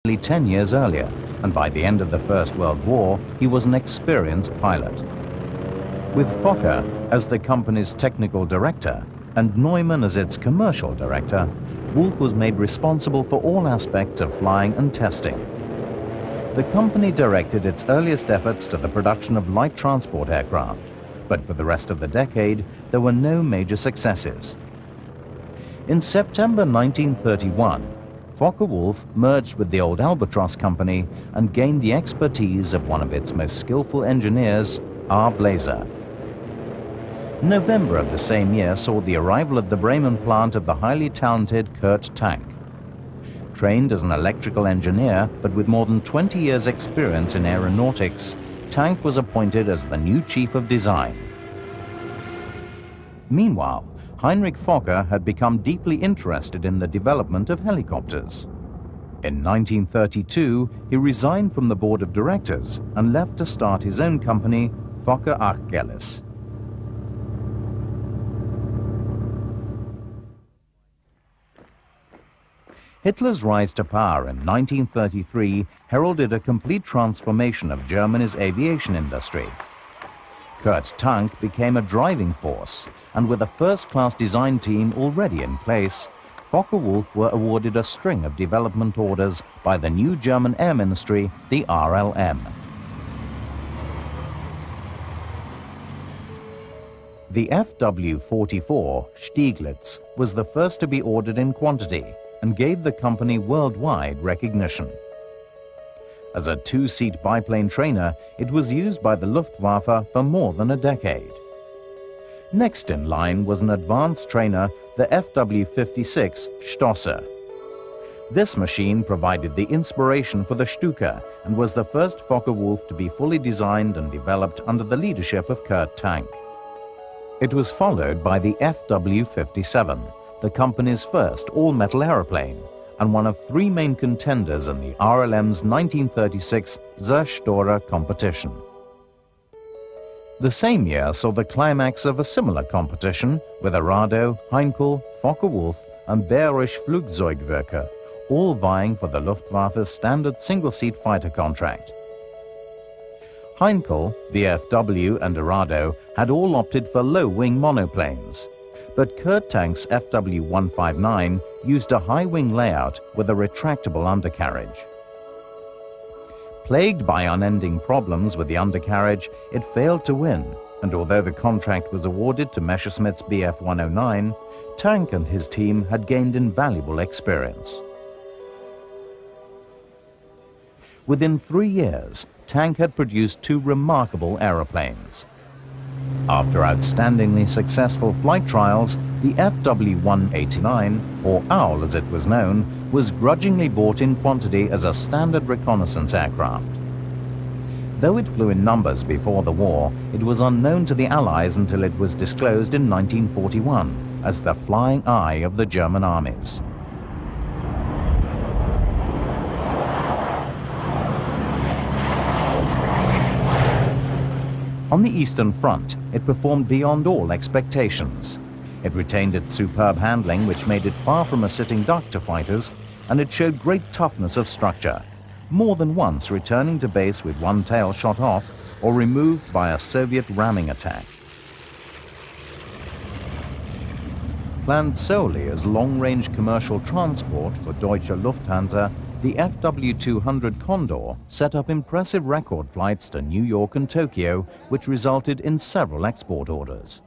nearly 10 years earlier, and by the end of the First World War, he was an experienced pilot. With Focke as the company's technical director and Neumann as its commercial director, Wulf was made responsible for all aspects of flying and testing. The company directed its earliest efforts to the production of light transport aircraft, but for the rest of the decade, there were no major successes. In September 1931, Focke-Wulf merged with the old Albatross company and gained the expertise of one of its most skillful engineers, R. Blazer. November of the same year saw the arrival at the Bremen plant of the highly talented Kurt Tank. Trained as an electrical engineer, but with more than 20 years' experience in aeronautics, Tank was appointed as the new chief of design. Meanwhile, Heinrich Focke had become deeply interested in the development of helicopters. In 1932, he resigned from the board of directors and left to start his own company, Focke Achgelis. Hitler's rise to power in 1933 heralded a complete transformation of Germany's aviation industry. Kurt Tank became a driving force, and with a first-class design team already in place, Focke-Wulf were awarded a string of development orders by the new German Air Ministry, the RLM. The Fw-44 Stieglitz was the first to be ordered in quantity and gave the company worldwide recognition. As a two-seat biplane trainer, it was used by the Luftwaffe for more than a decade. Next in line was an advanced trainer, the Fw-56 Stosser. This machine provided the inspiration for the Stuka and was the first Focke-Wulf to be fully designed and developed under the leadership of Kurt Tank. It was followed by the Fw-57, the company's first all-metal aeroplane, and one of three main contenders in the RLM's 1936 Zerstörer competition. The same year saw the climax of a similar competition with Arado, Heinkel, Focke-Wulf and Bayerische Flugzeugwerke, all vying for the Luftwaffe's standard single-seat fighter contract. Heinkel, VFW and Arado had all opted for low-wing monoplanes, but Kurt Tank's Fw-159 used a high-wing layout with a retractable undercarriage. Plagued by unending problems with the undercarriage, it failed to win, and although the contract was awarded to Messerschmitt's Bf 109, Tank and his team had gained invaluable experience. Within 3 years, Tank had produced two remarkable aeroplanes. After outstandingly successful flight trials, the Fw-189, or OWL as it was known, was grudgingly bought in quantity as a standard reconnaissance aircraft. Though it flew in numbers before the war, it was unknown to the Allies until it was disclosed in 1941 as the flying eye of the German armies. On the Eastern Front, it performed beyond all expectations. It retained its superb handling, which made it far from a sitting duck to fighters, and it showed great toughness of structure, more than once returning to base with one tail shot off or removed by a Soviet ramming attack. Planned solely as long-range commercial transport for Deutsche Lufthansa, the Fw-200 Condor set up impressive record flights to New York and Tokyo, which resulted in several export orders.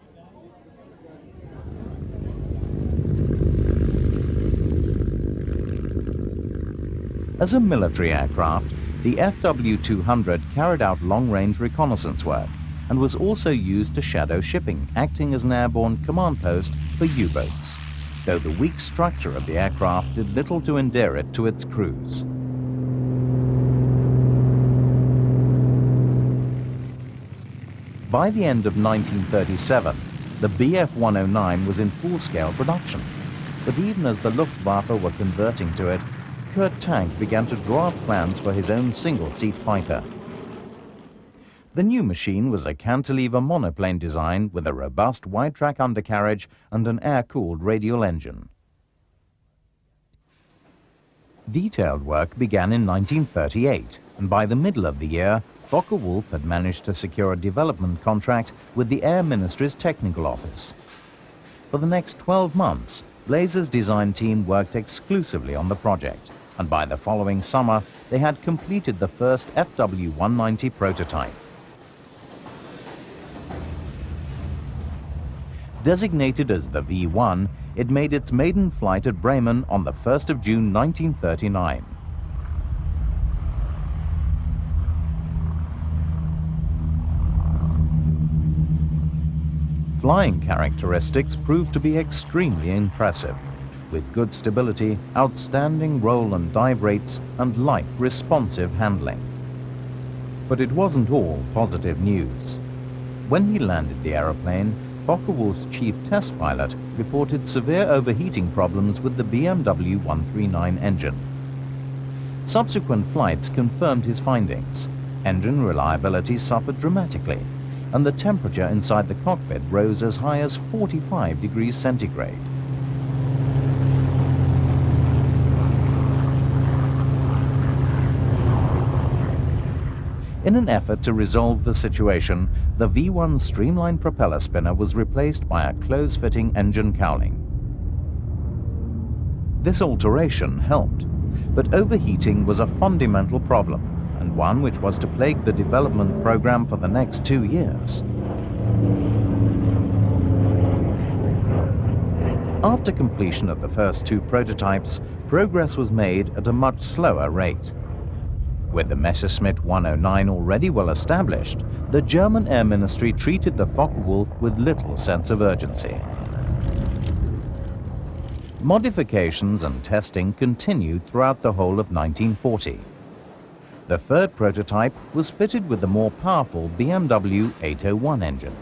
As a military aircraft, the Fw-200 carried out long-range reconnaissance work and was also used to shadow shipping, acting as an airborne command post for U-boats, though the weak structure of the aircraft did little to endear it to its crews. By the end of 1937, the Bf 109 was in full-scale production, but even as the Luftwaffe were converting to it, Kurt Tank began to draw up plans for his own single-seat fighter. The new machine was a cantilever monoplane design with a robust wide-track undercarriage and an air-cooled radial engine. Detailed work began in 1938, and by the middle of the year, Focke-Wulf had managed to secure a development contract with the Air Ministry's Technical Office. For the next 12 months, Blazer's design team worked exclusively on the project, and by the following summer, they had completed the first FW-190 prototype. Designated as the V1, it made its maiden flight at Bremen on the 1st of June 1939. Flying characteristics proved to be extremely impressive, with good stability, outstanding roll and dive rates, and light, responsive handling. But it wasn't all positive news. When he landed the aeroplane, Focke-Wulf's chief test pilot reported severe overheating problems with the BMW 139 engine. Subsequent flights confirmed his findings. Engine reliability suffered dramatically, and the temperature inside the cockpit rose as high as 45 degrees centigrade. In an effort to resolve the situation, the V1 streamlined propeller spinner was replaced by a close-fitting engine cowling. This alteration helped, but overheating was a fundamental problem, and one which was to plague the development program for the next 2 years. After completion of the first 2 prototypes, progress was made at a much slower rate. With the Messerschmitt 109 already well established, the German Air Ministry treated the Focke-Wulf with little sense of urgency. Modifications and testing continued throughout the whole of 1940. The third prototype was fitted with the more powerful BMW 801 engine,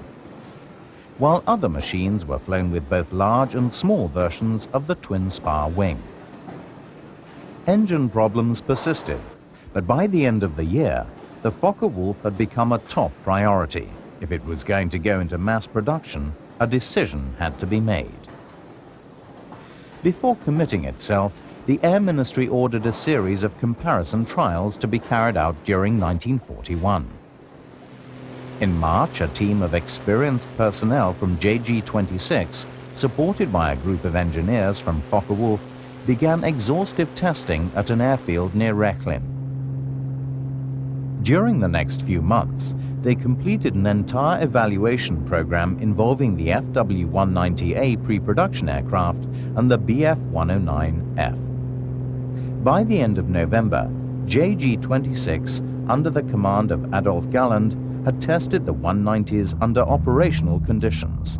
while other machines were flown with both large and small versions of the twin-spar wing. Engine problems persisted, but by the end of the year, the Focke-Wulf had become a top priority. If it was going to go into mass production, a decision had to be made. Before committing itself, the Air Ministry ordered a series of comparison trials to be carried out during 1941. In March, a team of experienced personnel from JG-26, supported by a group of engineers from Focke-Wulf, began exhaustive testing at an airfield near Rechlin. During the next few months, they completed an entire evaluation program involving the FW-190A pre-production aircraft and the Bf-109F. By the end of November, JG-26, under the command of Adolf Galland, had tested the 190s under operational conditions.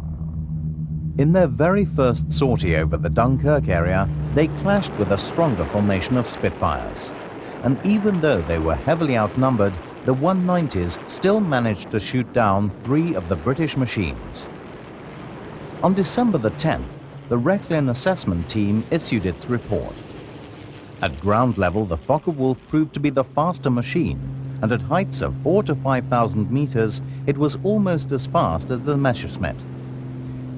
In their very first sortie over the Dunkirk area, they clashed with a stronger formation of Spitfires. And even though they were heavily outnumbered, the 190s still managed to shoot down 3 of the British machines. On December the 10th, the Rechlin assessment team issued its report. At ground level, the Focke-Wulf proved to be the faster machine, and at heights of 4,000 to 5,000 meters, it was almost as fast as the Messerschmitt.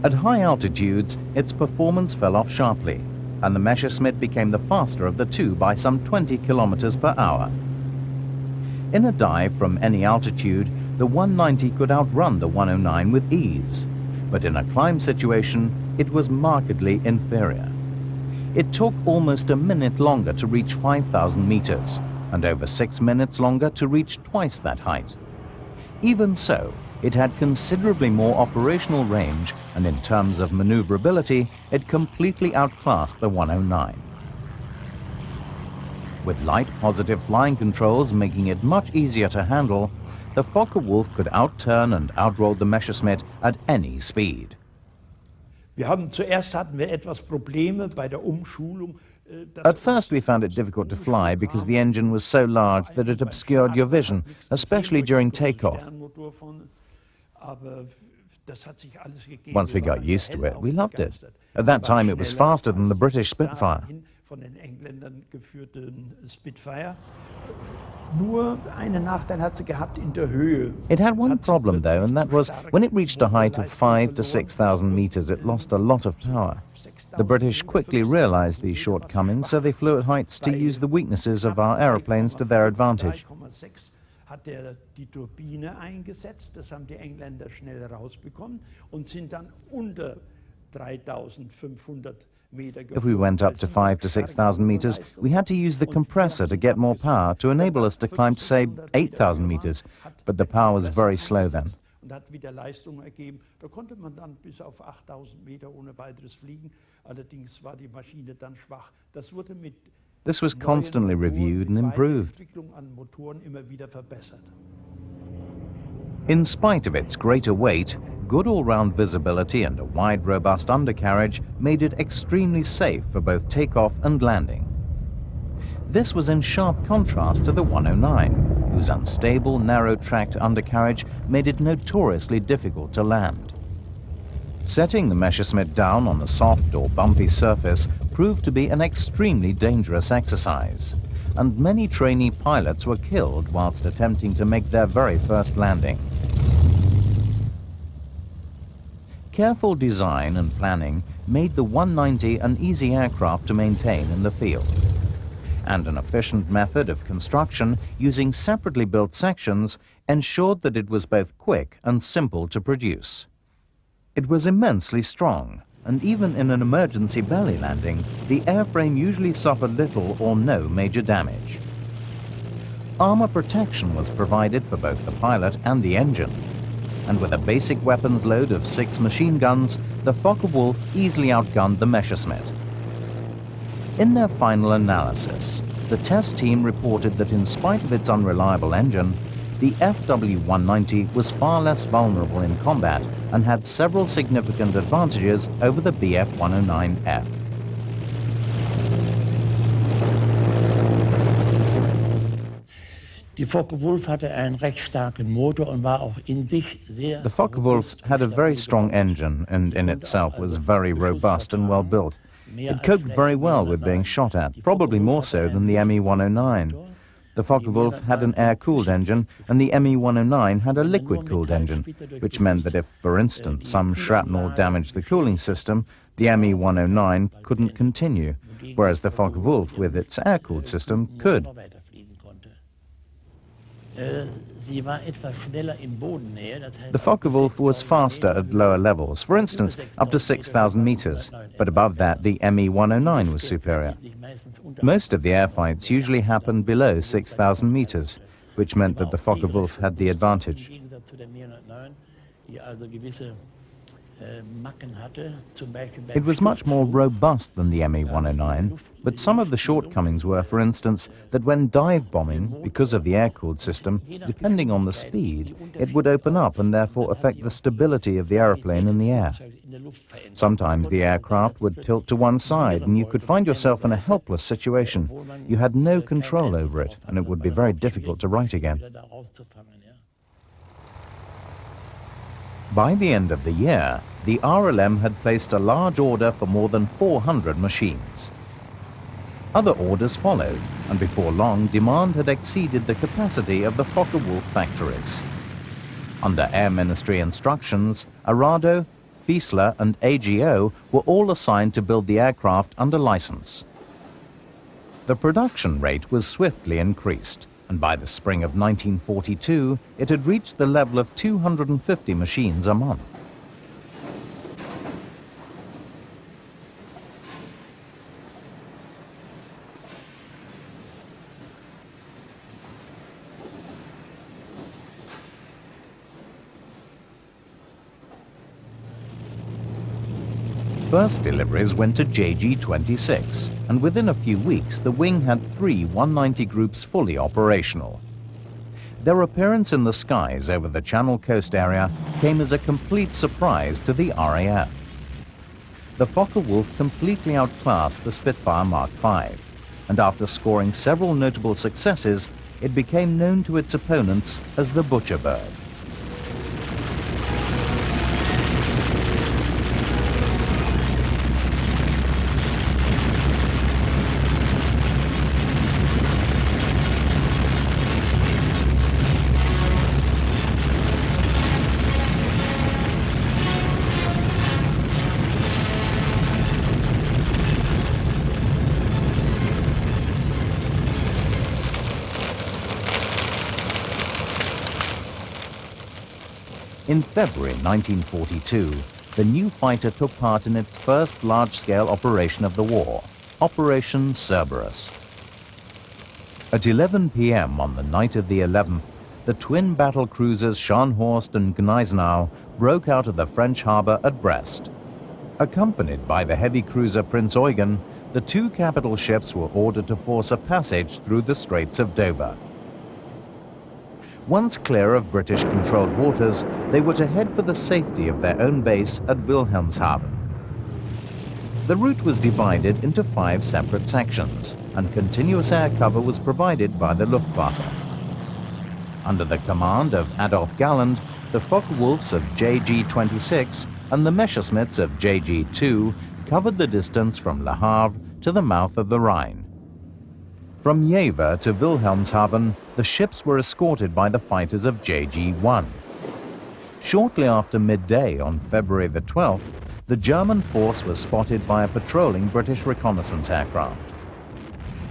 At high altitudes, its performance fell off sharply, and the Messerschmitt became the faster of the two by some 20 kilometers per hour. In a dive from any altitude, the 190 could outrun the 109 with ease, but in a climb situation, it was markedly inferior. It took almost a minute longer to reach 5,000 meters, and over 6 minutes longer to reach twice that height. Even so, it had considerably more operational range, and in terms of maneuverability, it completely outclassed the 109. With light positive flying controls making it much easier to handle, the Focke-Wulf could outturn and outroll the Messerschmitt at any speed. Zuerst hatten wir etwas Probleme bei der Umschulung. At first we found it difficult to fly because the engine was so large that it obscured your vision, especially during takeoff. Once we got used to it, we loved it. At that time it was faster than the British Spitfire. Nur einen Nachteil hat sie gehabt in der Höhe. It had one problem though, and that was when it reached a height of 5,000 to 6,000 meters, it lost a lot of power. The British quickly realized these shortcomings, so they flew at heights to use the weaknesses of our aeroplanes to their advantage. Hat die Turbine eingesetzt, das haben die Engländer schnell rausbekommen und sind dann unter 3.500 Meter geflogen. If we went up to 5,000 to 6,000 meters, we had to use the compressor to get more power to enable us to climb to, say, 8,000 meters, but the power was very slow then. Und hat wieder Leistung ergeben. Da konnte man dann bis auf 8.000 Meter ohne weiteres fliegen. Allerdings war die Maschine dann schwach. Das wurde mit This was constantly reviewed and improved. In spite of its greater weight, good all-round visibility and a wide, robust undercarriage made it extremely safe for both takeoff and landing. This was in sharp contrast to the 109, whose unstable, narrow-tracked undercarriage made it notoriously difficult to land. Setting the Messerschmitt down on a soft or bumpy surface proved to be an extremely dangerous exercise, and many trainee pilots were killed whilst attempting to make their very first landing. Careful design and planning made the 190 an easy aircraft to maintain in the field, and an efficient method of construction using separately built sections ensured that it was both quick and simple to produce. It was immensely strong, and even in an emergency belly landing, the airframe usually suffered little or no major damage. Armor protection was provided for both the pilot and the engine, and with a basic weapons load of 6 machine guns, the Focke-Wulf easily outgunned the Messerschmitt. In their final analysis, the test team reported that in spite of its unreliable engine, the FW-190 was far less vulnerable in combat and had several significant advantages over the Bf-109F. Die Focke-Wulf hatte einen recht starken Motor und war auch in sich sehr. The Focke-Wulf had a very strong engine and in itself was very robust and well built. It coped very well with being shot at, probably more so than the Me-109. The Focke-Wulf had an air-cooled engine, and the Me-109 had a liquid-cooled engine, which meant that if, for instance, some shrapnel damaged the cooling system, the Me-109 couldn't continue, whereas the Focke-Wulf, with its air-cooled system, could. The Focke-Wulf was faster at lower levels, for instance, up to 6,000 meters, but above that the Me-109 was superior. Most of the airfights usually happened below 6,000 meters, which meant that the Focke-Wulf had the advantage. It was much more robust than the Me-109, but some of the shortcomings were, for instance, that when dive bombing, because of the air-cooled system, depending on the speed, it would open up and therefore affect the stability of the aeroplane in the air. Sometimes the aircraft would tilt to one side and you could find yourself in a helpless situation. You had no control over it and it would be very difficult to right again. By the end of the year, the RLM had placed a large order for more than 400 machines. Other orders followed, and before long, demand had exceeded the capacity of the Focke-Wulf factories. Under Air Ministry instructions, Arado, Fiesler and AGO were all assigned to build the aircraft under license. The production rate was swiftly increased, and by the spring of 1942, it had reached the level of 250 machines a month. First deliveries went to JG-26, and within a few weeks the wing had 3 190 groups fully operational. Their appearance in the skies over the Channel Coast area came as a complete surprise to the RAF. The Focke-Wulf completely outclassed the Spitfire Mk, and after scoring several notable successes, it became known to its opponents as the Butcher Bird. In February 1942, the new fighter took part in its first large-scale operation of the war, Operation Cerberus. At 11 p.m. on the night of the 11th, the twin battle cruisers Scharnhorst and Gneisenau broke out of the French harbor at Brest. Accompanied by the heavy cruiser Prince Eugen, the two capital ships were ordered to force a passage through the Straits of Dover. Once clear of British-controlled waters, they were to head for the safety of their own base at Wilhelmshaven. The route was divided into 5 separate sections, and continuous air cover was provided by the Luftwaffe. Under the command of Adolf Galland, the Focke-Wulfs of JG-26 and the Messerschmitts of JG-2 covered the distance from Le Havre to the mouth of the Rhine. From Jever to Wilhelmshaven, the ships were escorted by the fighters of JG-1. Shortly after midday on February the 12th, the German force was spotted by a patrolling British reconnaissance aircraft.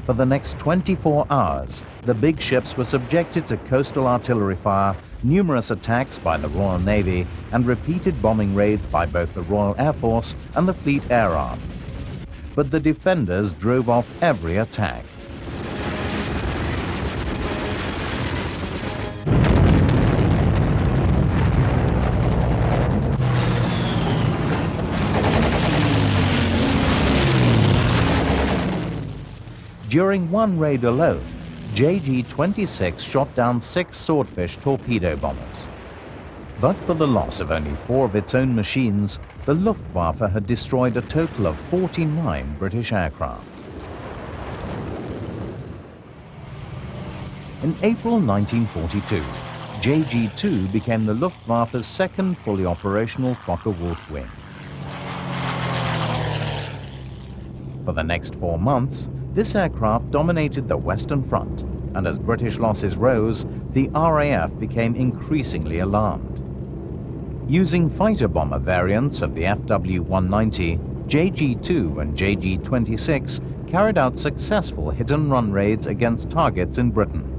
For the next 24 hours, the big ships were subjected to coastal artillery fire, numerous attacks by the Royal Navy, and repeated bombing raids by both the Royal Air Force and the Fleet Air Arm. But the defenders drove off every attack. During one raid alone, JG-26 shot down 6 Swordfish torpedo bombers. But for the loss of only 4 of its own machines, the Luftwaffe had destroyed a total of 49 British aircraft. In April 1942, JG-2 became the Luftwaffe's second fully operational Focke-Wulf wing. For the next 4 months, this aircraft dominated the Western Front, and as British losses rose, the RAF became increasingly alarmed. Using fighter bomber variants of the FW-190, JG-2 and JG-26 carried out successful hit-and-run raids against targets in Britain.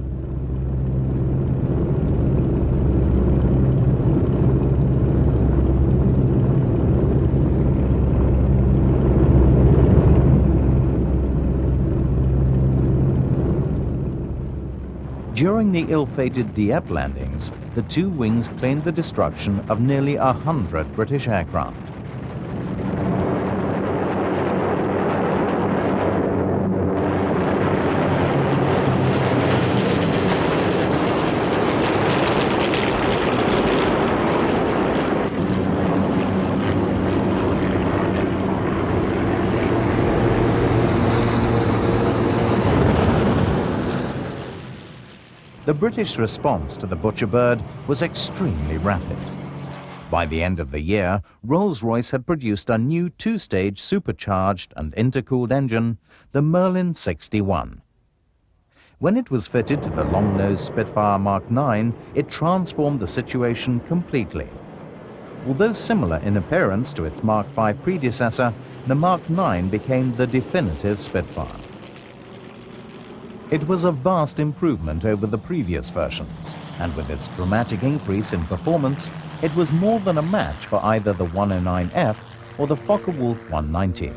During the ill-fated Dieppe landings, the two wings claimed the destruction of nearly 100 British aircraft. The British response to the Butcher Bird was extremely rapid. By the end of the year, Rolls-Royce had produced a new 2-stage supercharged and intercooled engine, the Merlin 61. When it was fitted to the long-nosed Spitfire Mk, it transformed the situation completely. Although similar in appearance to its Mark V predecessor, the Mk became the definitive Spitfire. It was a vast improvement over the previous versions, and with its dramatic increase in performance, it was more than a match for either the 109F or the Focke-Wulf 190.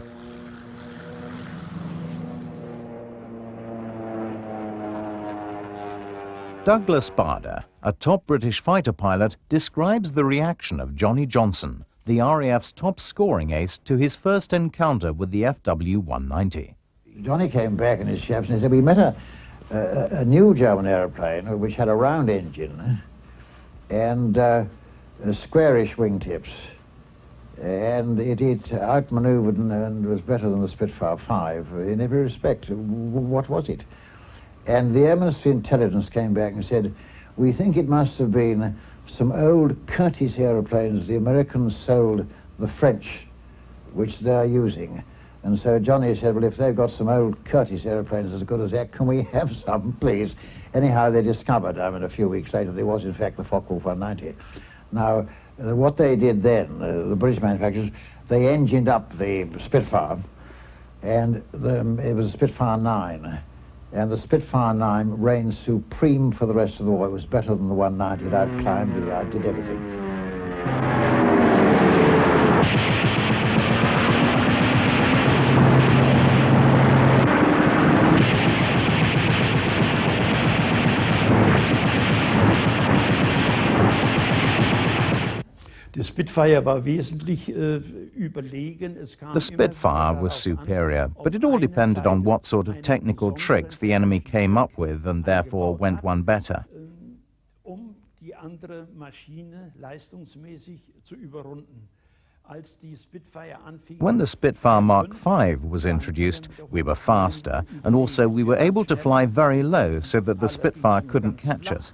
Douglas Bader, a top British fighter pilot, describes the reaction of Johnny Johnson, the RAF's top scoring ace, to his first encounter with the FW-190. Johnny came back in his chaps and he said, we met a new German aeroplane which had a round engine and squarish wingtips, and it outmaneuvered and was better than the Spitfire 5 in every respect. What was it? And the Ministry of Intelligence came back and said, we think it must have been some old Curtiss aeroplanes the Americans sold the French, which they're using. And so Johnny said, well, if they've got some old Curtiss aeroplanes as good as that, can we have some, please? Anyhow, they discovered, I mean, a few weeks later, there was, in fact, the Focke-Wulf 190. Now, what they did then, the British manufacturers, they engined up the Spitfire, and it was a Spitfire 9. And the Spitfire 9 reigned supreme for the rest of the war. It was better than the 190. It outclimbed, it outdid everything. The Spitfire war wesentlich überlegen. The Spitfire was superior, but it all depended on what sort of technical tricks the enemy came up with, and therefore went one better. Die andere Maschine leistungsmäßig zu überrunden. When the Spitfire Mk was introduced, we were faster, and also we were able to fly very low so that the Spitfire couldn't catch us.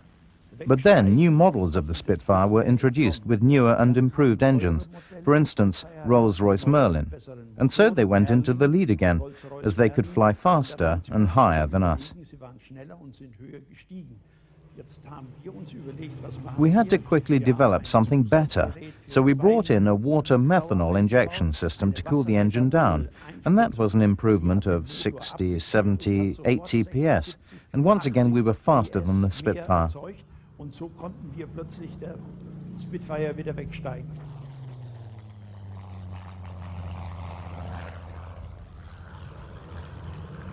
But then new models of the Spitfire were introduced with newer and improved engines, for instance Rolls-Royce Merlin, and so they went into the lead again, as they could fly faster and higher than us. We had to quickly develop something better, so we brought in a water methanol injection system to cool the engine down, and that was an improvement of 60, 70, 80 PS, and once again we were faster than the Spitfire. Und so konnten wir plötzlich der Spitfire wieder wegsteigen.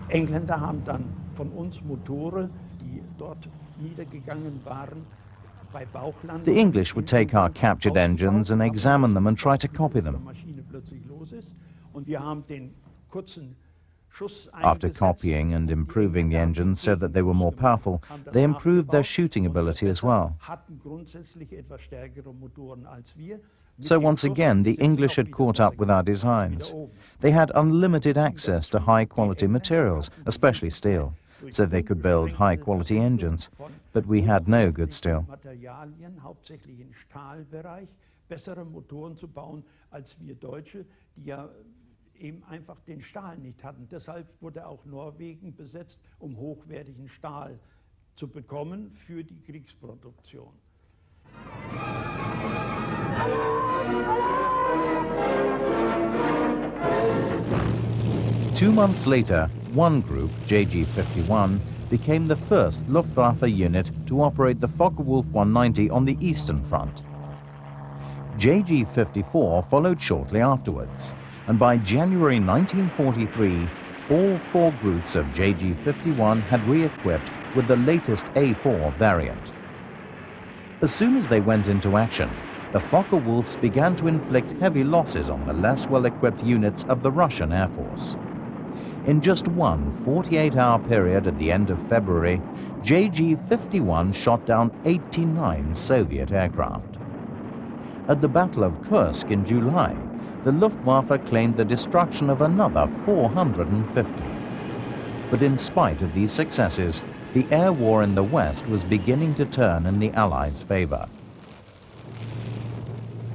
Engländer haben dann von uns Motoren, die dort niedergegangen waren, bei Bauchlandungen. The English would take our captured engines and examine them and try to copy them. Und wir haben den kurzen After copying and improving the engines so that they were more powerful, they improved their shooting ability as well. So once again, the English had caught up with our designs. They had unlimited access to high-quality materials, especially steel, so they could build high-quality engines, but we had no good steel. Hauptsächlich im Stahlbereich bessere Motoren zu bauen als wir Deutsche, die ja eben einfach den Stahl nicht hatten. Deshalb wurde auch Norwegen besetzt, um hochwertigen Stahl zu bekommen für die Kriegsproduktion. 2 months later, one group, JG-51, became the first Luftwaffe unit to operate the Focke-Wulf 190 on the Eastern Front. JG-54 followed shortly afterwards, and by January 1943, all 4 groups of JG-51 had re-equipped with the latest A4 variant. As soon as they went into action, the Focke-Wulfs began to inflict heavy losses on the less well-equipped units of the Russian Air Force. In just one 48-hour period at the end of February, JG-51 shot down 89 Soviet aircraft. At the Battle of Kursk in July, the Luftwaffe claimed the destruction of another 450. But in spite of these successes, the air war in the West was beginning to turn in the Allies' favor.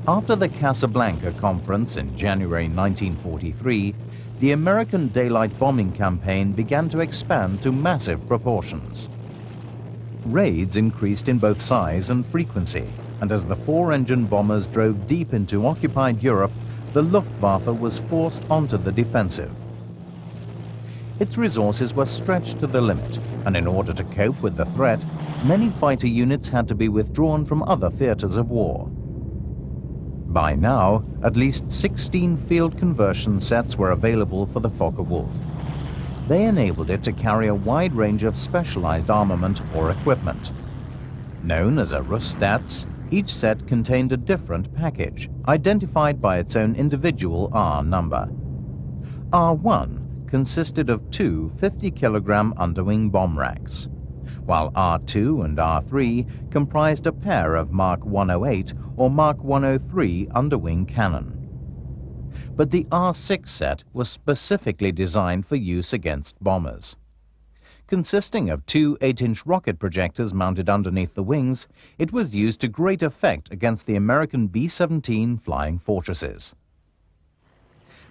After the Casablanca Conference in January 1943, the American daylight bombing campaign began to expand to massive proportions. Raids increased in both size and frequency, and as the 4-engine bombers drove deep into occupied Europe, the Luftwaffe was forced onto the defensive. Its resources were stretched to the limit, and in order to cope with the threat, many fighter units had to be withdrawn from other theaters of war. By now, at least 16 field conversion sets were available for the Focke-Wulf. They enabled it to carry a wide range of specialized armament or equipment. Known as a Rüstsatz, each set contained a different package, identified by its own individual R number. R1 consisted of 2 50-kilogram underwing bomb racks, while R2 and R3 comprised a pair of Mark 108 or Mark 103 underwing cannon. But the R6 set was specifically designed for use against bombers. Consisting of 2 8-inch rocket projectors mounted underneath the wings, it was used to great effect against the American B-17 flying fortresses.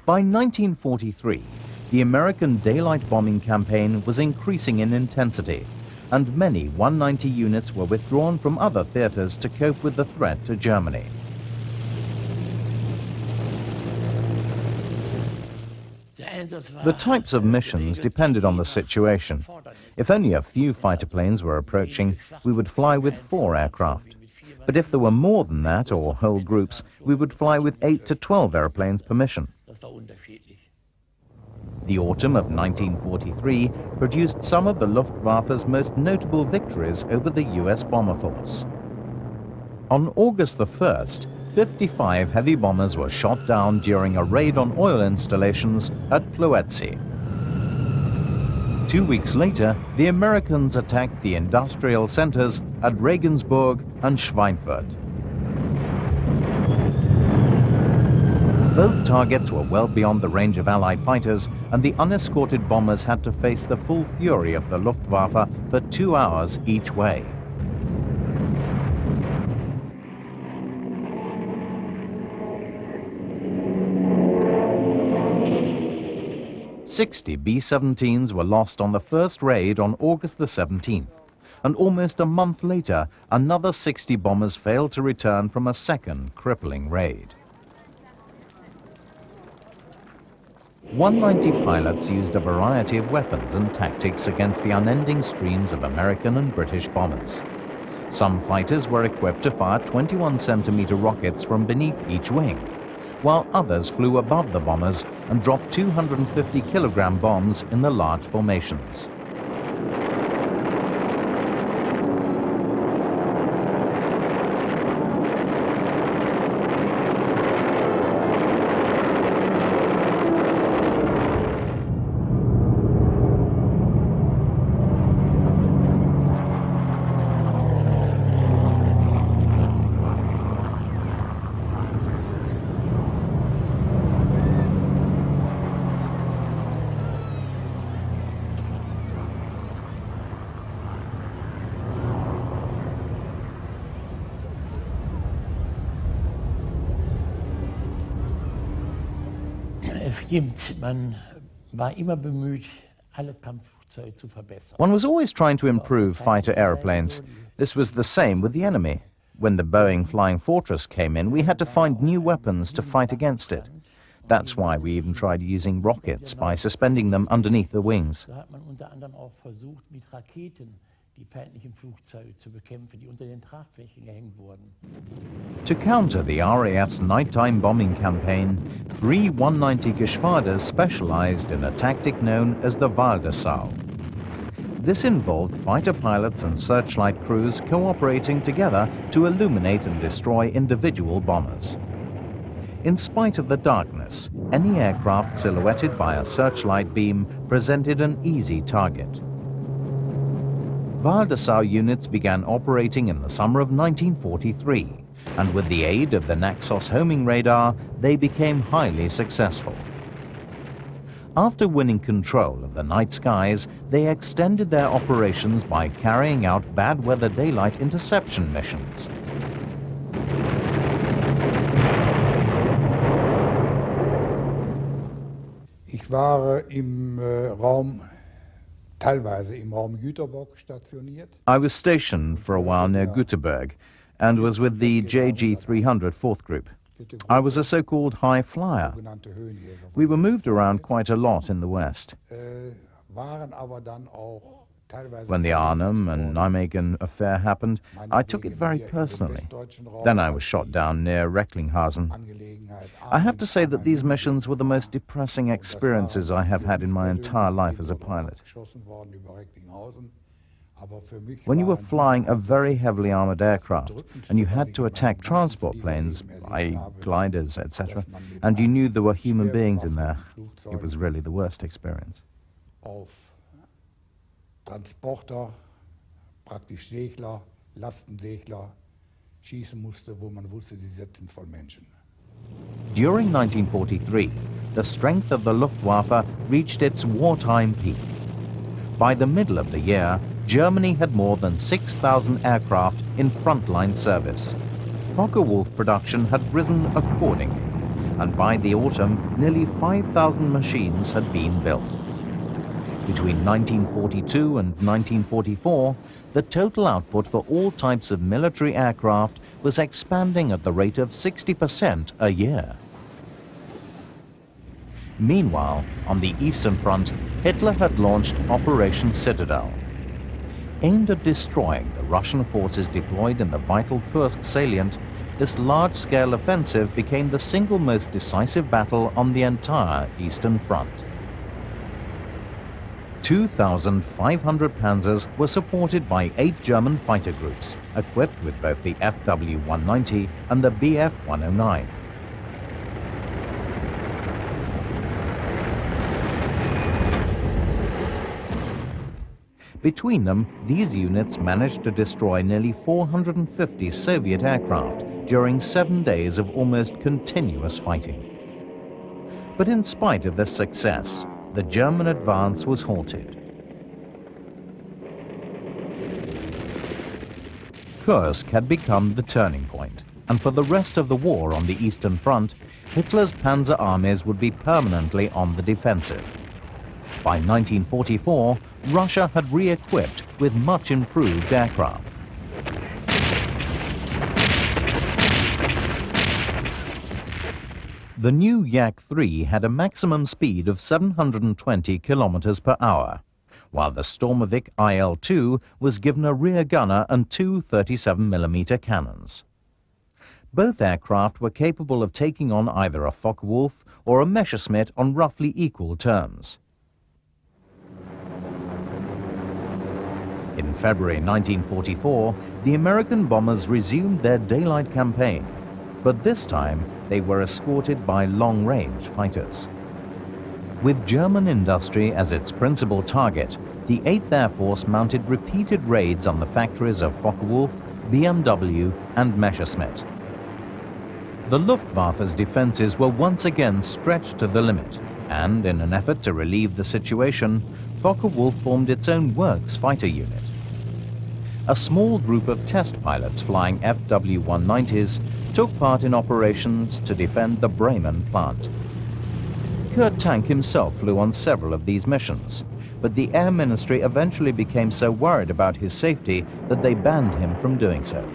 By 1943, the American daylight bombing campaign was increasing in intensity, and many 190 units were withdrawn from other theaters to cope with the threat to Germany. The types of missions depended on the situation. If only a few fighter planes were approaching, we would fly with 4 aircraft. But if there were more than that, or whole groups, we would fly with 8 to 12 airplanes per mission. The autumn of 1943 produced some of the Luftwaffe's most notable victories over the US bomber force. On August the 1st, 55 heavy bombers were shot down during a raid on oil installations at Ploetzi. 2 weeks later, the Americans attacked the industrial centers at Regensburg and Schweinfurt. Both targets were well beyond the range of Allied fighters, and the unescorted bombers had to face the full fury of the Luftwaffe for 2 hours each way. "60 B-17s were lost on the first raid on August the 17th, and almost a month later, another 60 bombers failed to return from a second crippling raid. 190 pilots used a variety of weapons and tactics against the unending streams of American and British bombers. Some fighters were equipped to fire 21-centimeter rockets from beneath each wing, while others flew above the bombers and dropped 250-kilogram bombs in the large formations. Man war immer bemüht, alle Kampfflugzeuge zu verbessern. One was always trying to improve fighter aeroplanes. This was the same with the enemy. When the Boeing Flying Fortress came in, we had to find new weapons to fight against it. That's why we even tried using rockets by suspending them underneath the wings. Da hat man unter anderem auch versucht, mit Raketen die feindlichen Flugzeuge zu bekämpfen, die unter den Tragflächen gehängt wurden. To counter the RAF's nighttime bombing campaign, 3 190 Geschwaders specialized in a tactic known as the Waldesau. This involved fighter pilots and searchlight crews cooperating together to illuminate and destroy individual bombers. In spite of the darkness, any aircraft silhouetted by a searchlight beam presented an easy target. Waldesau units began operating in the summer of 1943, and with the aid of the Naxos homing radar, they became highly successful. After winning control of the night skies, they extended their operations by carrying out bad weather daylight interception missions. Ich war im Raum teilweise im Raum Güterbock stationiert. I was stationed for a while near Göteborg and was with the JG-300 4th Group. I was a so-called high flyer. We were moved around quite a lot in the West. When the Arnhem and Nijmegen affair happened, I took it very personally. Then I was shot down near Recklinghausen. I have to say that these missions were the most depressing experiences I have had in my entire life as a pilot. When you were flying a very heavily armored aircraft and you had to attack transport planes, i.e. gliders, etc., and you knew there were human beings in there, it was really the worst experience. Transporter, praktisch Segler, Lastensegler, schießen musste, wo man wusste, sie sitzen voll Menschen. During 1943, the strength of the Luftwaffe reached its wartime peak. By the middle of the year, Germany had more than 6,000 aircraft in frontline service. Focke-Wulf production had risen accordingly, and by the autumn, nearly 5,000 machines had been built. Between 1942 and 1944, the total output for all types of military aircraft was expanding at the rate of 60% a year. Meanwhile, on the Eastern Front, Hitler had launched Operation Citadel. Aimed at destroying the Russian forces deployed in the vital Kursk salient, this large-scale offensive became the single most decisive battle on the entire Eastern Front. 2,500 panzers were supported by 8 German fighter groups, equipped with both the Fw-190 and the Bf-109. Between them, these units managed to destroy nearly 450 Soviet aircraft during 7 days of almost continuous fighting. But in spite of this success, the German advance was halted. Kursk had become the turning point, and for the rest of the war on the Eastern Front, Hitler's panzer armies would be permanently on the defensive. By 1944, Russia had re-equipped with much improved aircraft. The new Yak-3 had a maximum speed of 720 kilometers per hour, while the Stormovik IL-2 was given a rear gunner and 2 37mm cannons. Both aircraft were capable of taking on either a Focke-Wulf or a Messerschmitt on roughly equal terms. In February 1944, the American bombers resumed their daylight campaign, but this time they were escorted by long-range fighters. With German industry as its principal target, the 8th Air Force mounted repeated raids on the factories of Focke-Wulf, BMW and Messerschmitt. The Luftwaffe's defenses were once again stretched to the limit, and in an effort to relieve the situation, Focke-Wulf formed its own works fighter unit. A small group of test pilots flying Fw-190s took part in operations to defend the Bremen plant. Kurt Tank himself flew on several of these missions, but the Air Ministry eventually became so worried about his safety that they banned him from doing so.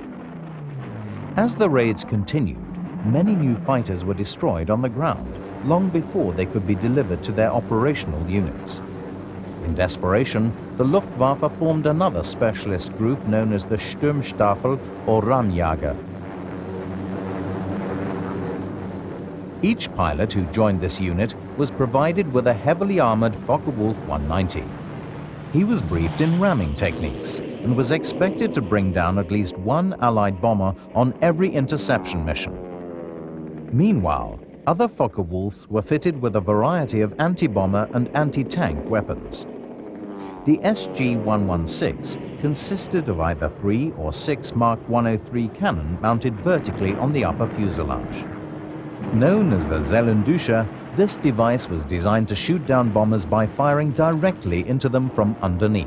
As the raids continued, many new fighters were destroyed on the ground long before they could be delivered to their operational units. In desperation, the Luftwaffe formed another specialist group known as the Sturmstaffel or Ramjager. Each pilot who joined this unit was provided with a heavily armored Focke-Wulf 190. He was briefed in ramming techniques and was expected to bring down at least one Allied bomber on every interception mission. Meanwhile, other Focke-Wulfs were fitted with a variety of anti-bomber and anti-tank weapons. The SG-116 consisted of either 3 or 6 Mark 103 cannon mounted vertically on the upper fuselage. Known as the Zellenduscher, this device was designed to shoot down bombers by firing directly into them from underneath.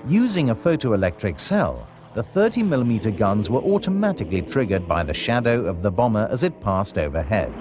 Using a photoelectric cell, the 30mm guns were automatically triggered by the shadow of the bomber as it passed overhead.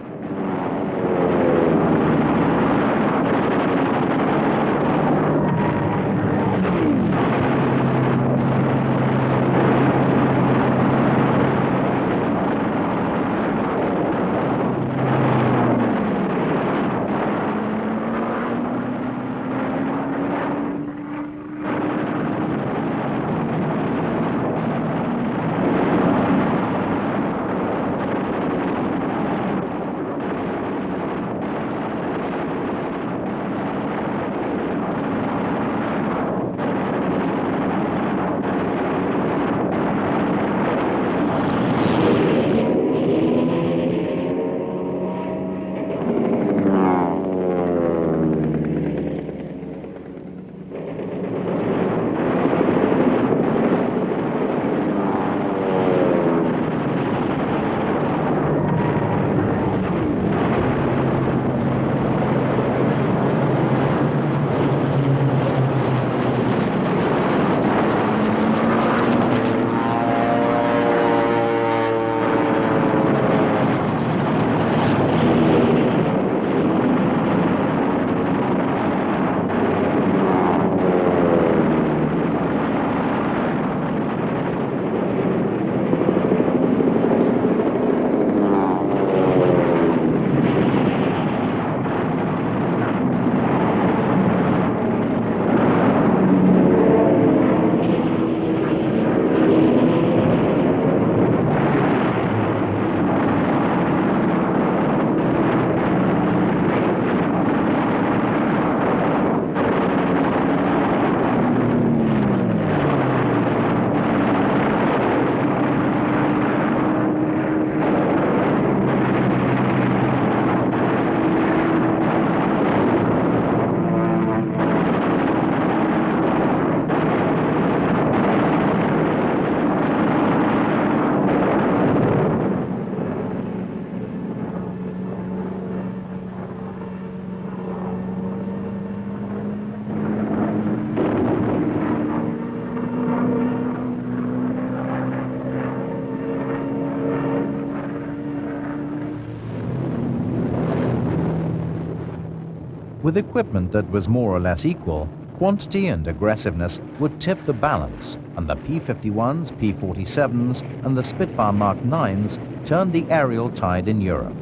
With equipment that was more or less equal, quantity and aggressiveness would tip the balance, and the P-51s, P-47s and the Spitfire Mk9s turned the aerial tide in Europe.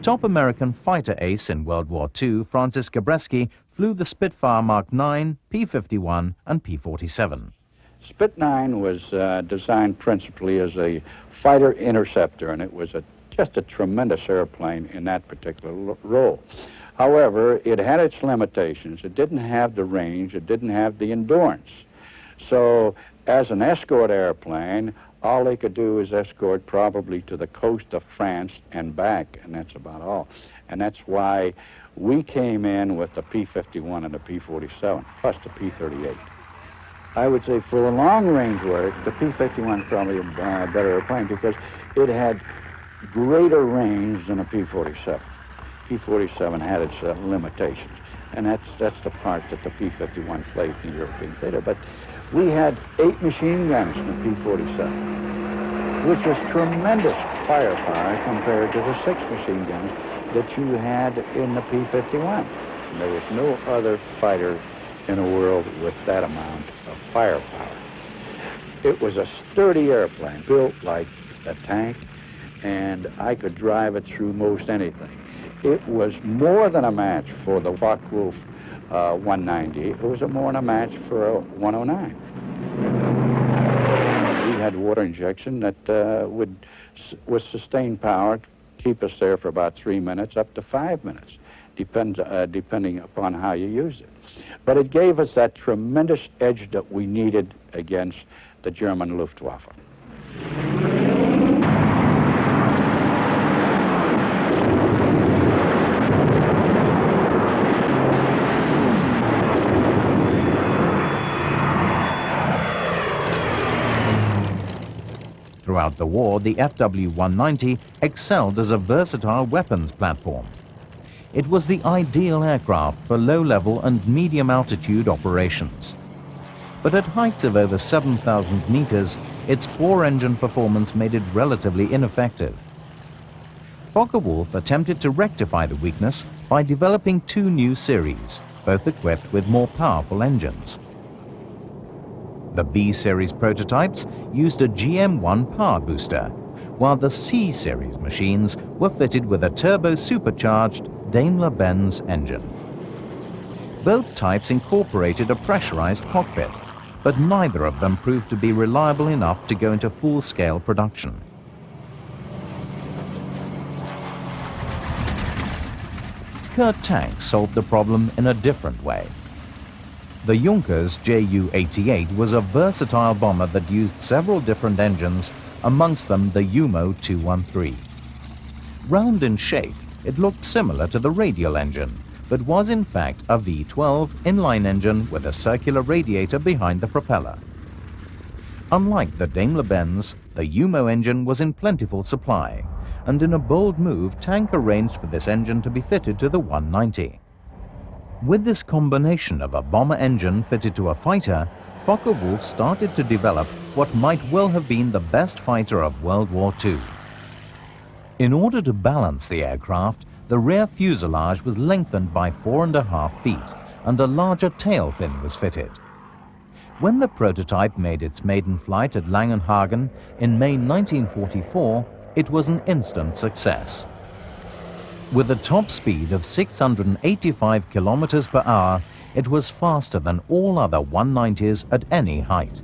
Top American fighter ace in World War II, Francis Gabreski, flew the Spitfire Mk9, P-51 and P-47. Spit 9 was designed principally as a fighter interceptor, and it was just a tremendous airplane in that particular role. However, it had its limitations. It didn't have the range, it didn't have the endurance. So as an escort airplane, all they could do is escort probably to the coast of France and back, and that's about all. And that's why we came in with the P-51 and the P-47, plus the P-38. I would say for the long-range work, the P-51 is probably a better airplane because it had greater range than a P-47. P-47 had its limitations, and that's the part that the P-51 played in the European theater. But we had 8 machine guns in the P-47, which was tremendous firepower compared to the 6 machine guns that you had in the P-51. There was no other fighter in the world with that amount of firepower. It was a sturdy airplane, built like a tank, and I could drive it through most anything. It was more than a match for the Focke-Wulf 190. It was more than a match for a 109. We had water injection that with sustained power, keep us there for about 3 minutes, up to 5 minutes, depending upon how you use it. But it gave us that tremendous edge that we needed against the German Luftwaffe. Throughout the war, the Fw-190 excelled as a versatile weapons platform. It was the ideal aircraft for low-level and medium-altitude operations. But at heights of over 7,000 meters, its poor engine performance made it relatively ineffective. Focke-Wulf attempted to rectify the weakness by developing 2 new series, both equipped with more powerful engines. The B-series prototypes used a GM1 power booster, while the C-series machines were fitted with a turbo-supercharged Daimler-Benz engine. Both types incorporated a pressurized cockpit, but neither of them proved to be reliable enough to go into full-scale production. Kurt Tank solved the problem in a different way. The Junkers Ju-88 was a versatile bomber that used several different engines, amongst them the Jumo 213. Round in shape, it looked similar to the radial engine, but was in fact a V12 inline engine with a circular radiator behind the propeller. Unlike the Daimler-Benz, the Jumo engine was in plentiful supply, and in a bold move, Tank arranged for this engine to be fitted to the 190. With this combination of a bomber engine fitted to a fighter, Focke-Wulf started to develop what might well have been the best fighter of World War II. In order to balance the aircraft, the rear fuselage was lengthened by 4.5 feet, and a larger tail fin was fitted. When the prototype made its maiden flight at Langenhagen in May 1944, it was an instant success. With a top speed of 685 kilometers per hour, it was faster than all other 190s at any height.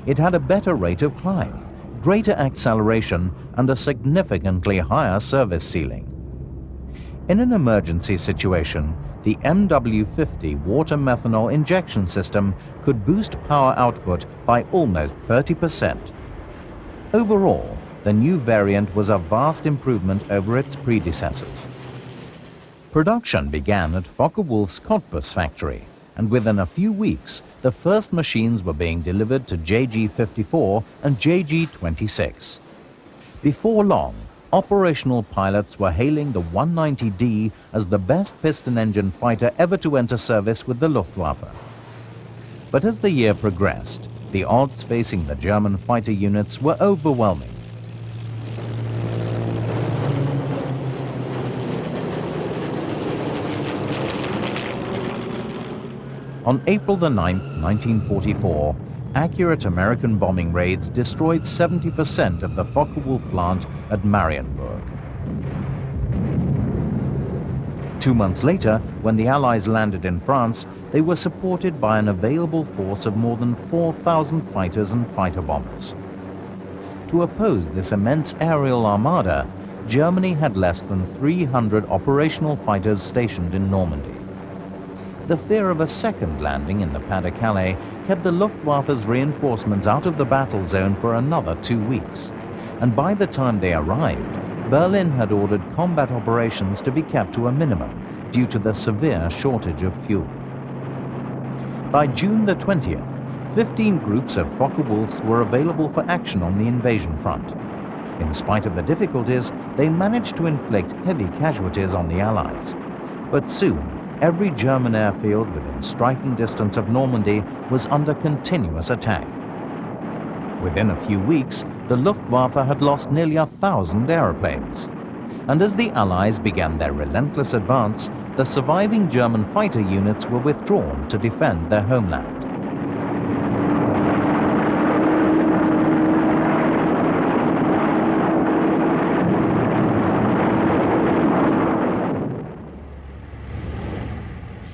It had a better rate of climb, greater acceleration, and a significantly higher service ceiling. In an emergency situation, the MW50 water methanol injection system could boost power output by almost 30%. Overall, the new variant was a vast improvement over its predecessors. Production began at Focke-Wulf's Cottbus factory, and within a few weeks, the first machines were being delivered to JG54 and JG26. Before long, operational pilots were hailing the 190D as the best piston engine fighter ever to enter service with the Luftwaffe. But as the year progressed, the odds facing the German fighter units were overwhelming. On April the 9th, 1944, accurate American bombing raids destroyed 70% of the Focke-Wulf plant at Marienburg. 2 months later, when the Allies landed in France, they were supported by an available force of more than 4,000 fighters and fighter bombers. To oppose this immense aerial armada, Germany had less than 300 operational fighters stationed in Normandy. The fear of a second landing in the Pas-de-Calais kept the Luftwaffe's reinforcements out of the battle zone for another 2 weeks. And by the time they arrived, Berlin had ordered combat operations to be kept to a minimum due to the severe shortage of fuel. By June the 20th, 15 groups of Focke-Wulfs were available for action on the invasion front. In spite of the difficulties, they managed to inflict heavy casualties on the Allies. But soon, every German airfield within striking distance of Normandy was under continuous attack. Within a few weeks, the Luftwaffe had lost nearly 1,000 aeroplanes. And as the Allies began their relentless advance, the surviving German fighter units were withdrawn to defend their homeland.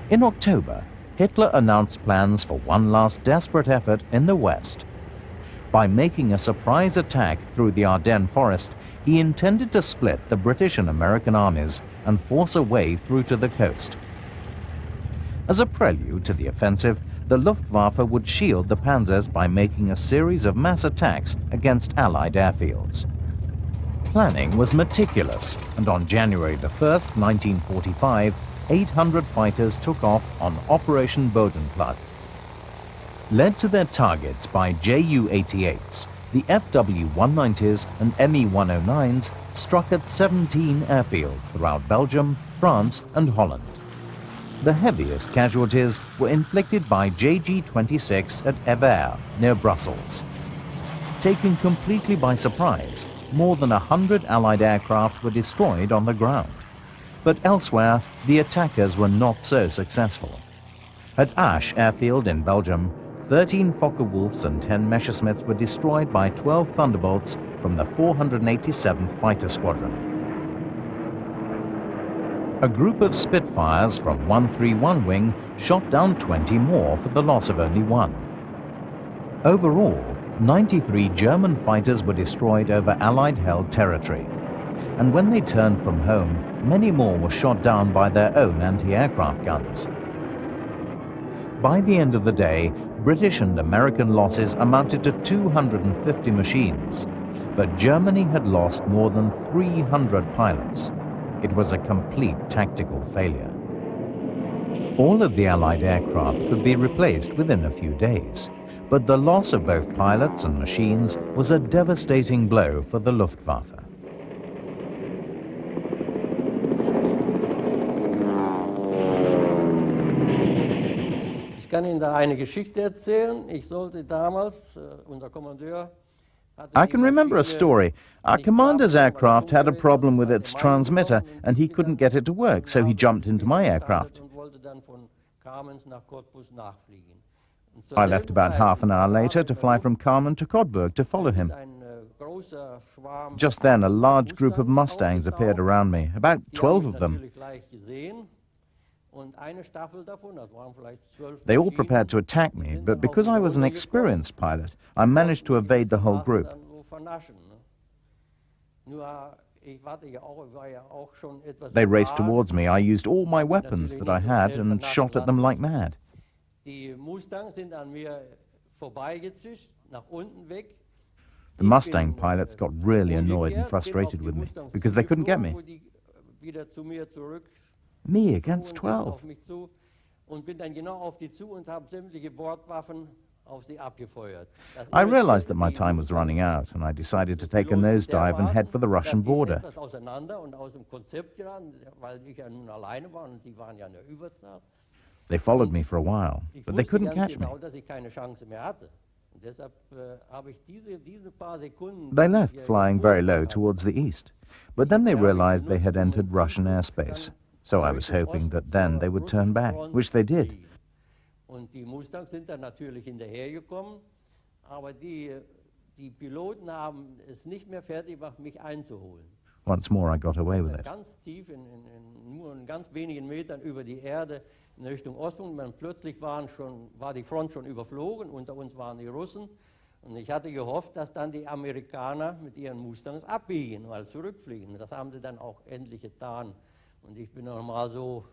In October, Hitler announced plans for one last desperate effort in the West. By making a surprise attack through the Ardennes forest, he intended to split the British and American armies and force a way through to the coast. As a prelude to the offensive, the Luftwaffe would shield the panzers by making a series of mass attacks against Allied airfields. Planning was meticulous, and on January the 1st, 1945, 800 fighters took off on Operation Bodenplatte. Led to their targets by Ju-88s, the Fw-190s and Me-109s struck at 17 airfields throughout Belgium, France and Holland. The heaviest casualties were inflicted by JG-26 at Evere, near Brussels. Taken completely by surprise, more than 100 Allied aircraft were destroyed on the ground. But elsewhere, the attackers were not so successful. At Asch airfield in Belgium, 13 Focke-Wulfs and 10 Messerschmitts were destroyed by 12 Thunderbolts from the 487th Fighter Squadron. A group of Spitfires from 131 Wing shot down 20 more for the loss of only one. Overall, 93 German fighters were destroyed over Allied-held territory. And when they turned from home, many more were shot down by their own anti-aircraft guns. By the end of the day, British and American losses amounted to 250 machines, but Germany had lost more than 300 pilots. It was a complete tactical failure. All of the Allied aircraft could be replaced within a few days, but the loss of both pilots and machines was a devastating blow for the Luftwaffe. Ich kann Ihnen da eine Geschichte erzählen. Ich sollte damals, unser Kommandeur I can remember a story. Our commander's aircraft had a problem with its transmitter and he couldn't get it to work, so he jumped into my aircraft. I left about half an hour later to fly from Kamenz to Cottbus to follow him. Just then, a large group of Mustangs appeared around me, about 12 of them. They all prepared to attack me, but because I was an experienced pilot, I managed to evade the whole group. They raced towards me. I used all my weapons that I had and shot at them like mad. The Mustang pilots got really annoyed and frustrated with me because they couldn't get me. Me against 12. I realized that my time was running out, and I decided to take a nosedive and head for the Russian border. They followed me for a while, but they couldn't catch me. They left flying very low towards the east, but then they realized they had entered Russian airspace. So I was hoping that then they would turn back, which they did. Und die Mustangs sind dann natürlich hinterhergekommen, aber die Piloten haben es nicht mehr fertig gemacht, mich einzuholen. Once more I got away with it. Ganz tief, nur in ganz wenigen Metern über die Erde in Richtung Osten. Und plötzlich war die Front schon überflogen, unter uns waren die Russen. Und ich hatte gehofft, dass dann die Amerikaner mit ihren Mustangs abbiegen, weil zurückfliegen. Das haben sie dann auch endlich getan. Und ich bin noch mal so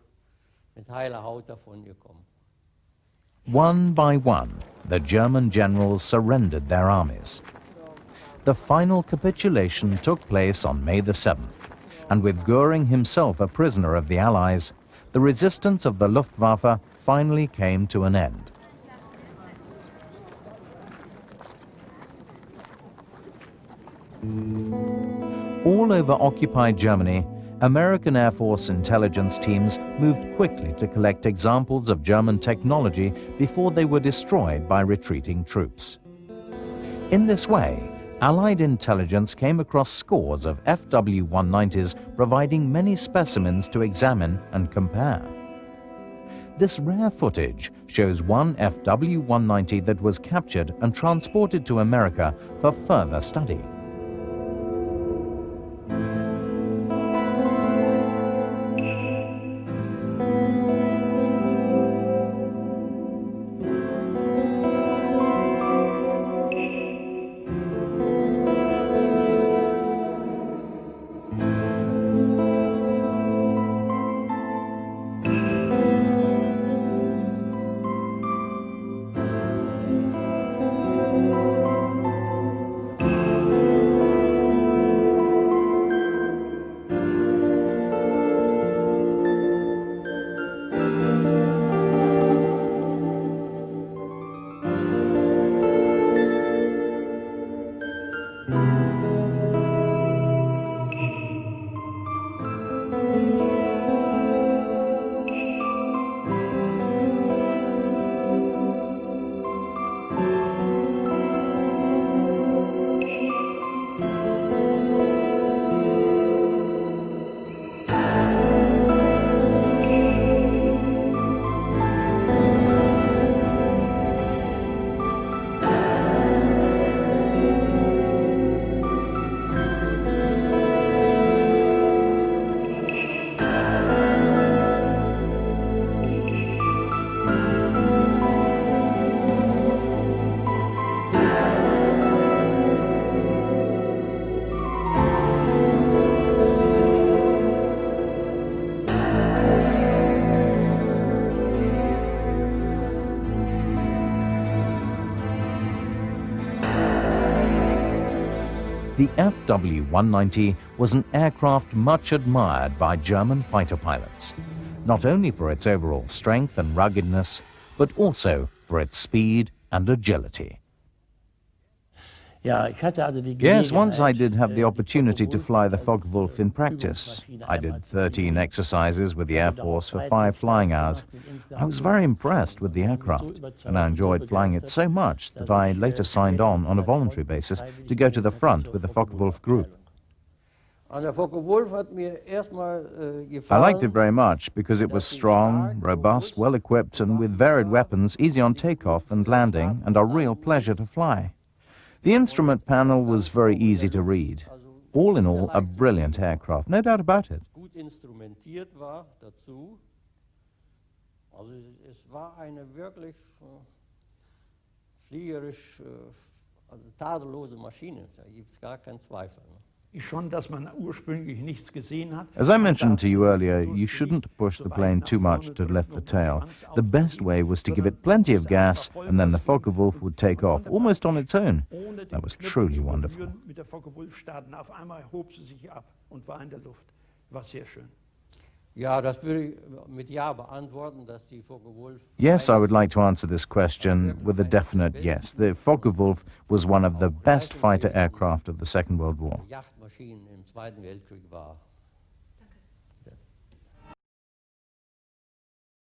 mit heiler Haut davon gekommen. One by one, the German generals surrendered their armies. The final capitulation took place on May the 7th, and with Göring himself a prisoner of the Allies, the resistance of the Luftwaffe finally came to an end. All over occupied Germany, American Air Force intelligence teams moved quickly to collect examples of German technology before they were destroyed by retreating troops. In this way, Allied intelligence came across scores of FW-190s, providing many specimens to examine and compare. This rare footage shows one FW-190 that was captured and transported to America for further study. The FW-190 was an aircraft much admired by German fighter pilots, not only for its overall strength and ruggedness, but also for its speed and agility. Yes, once I did have the opportunity to fly the Focke-Wulf in practice. I did 13 exercises with the Air Force for 5 flying hours. I was very impressed with the aircraft, and I enjoyed flying it so much that I later signed on a voluntary basis to go to the front with the Focke-Wulf group. I liked it very much because it was strong, robust, well-equipped, and with varied weapons, easy on takeoff and landing, and a real pleasure to fly. The instrument panel was very easy to read. All in all, a brilliant aircraft, no doubt about it. Gut instrumentiert war dazu. Also es war eine wirklich fliegerisch, also tadellose Maschine. Da gibt es gar keinen Zweifel. As I mentioned to you earlier, you shouldn't push the plane too much to lift the tail. The best way was to give it plenty of gas, and then the Focke-Wulf would take off, almost on its own. That was truly wonderful. Yes, I would like to answer this question with a definite yes. The Focke-Wulf was one of the best fighter aircraft of the Second World War.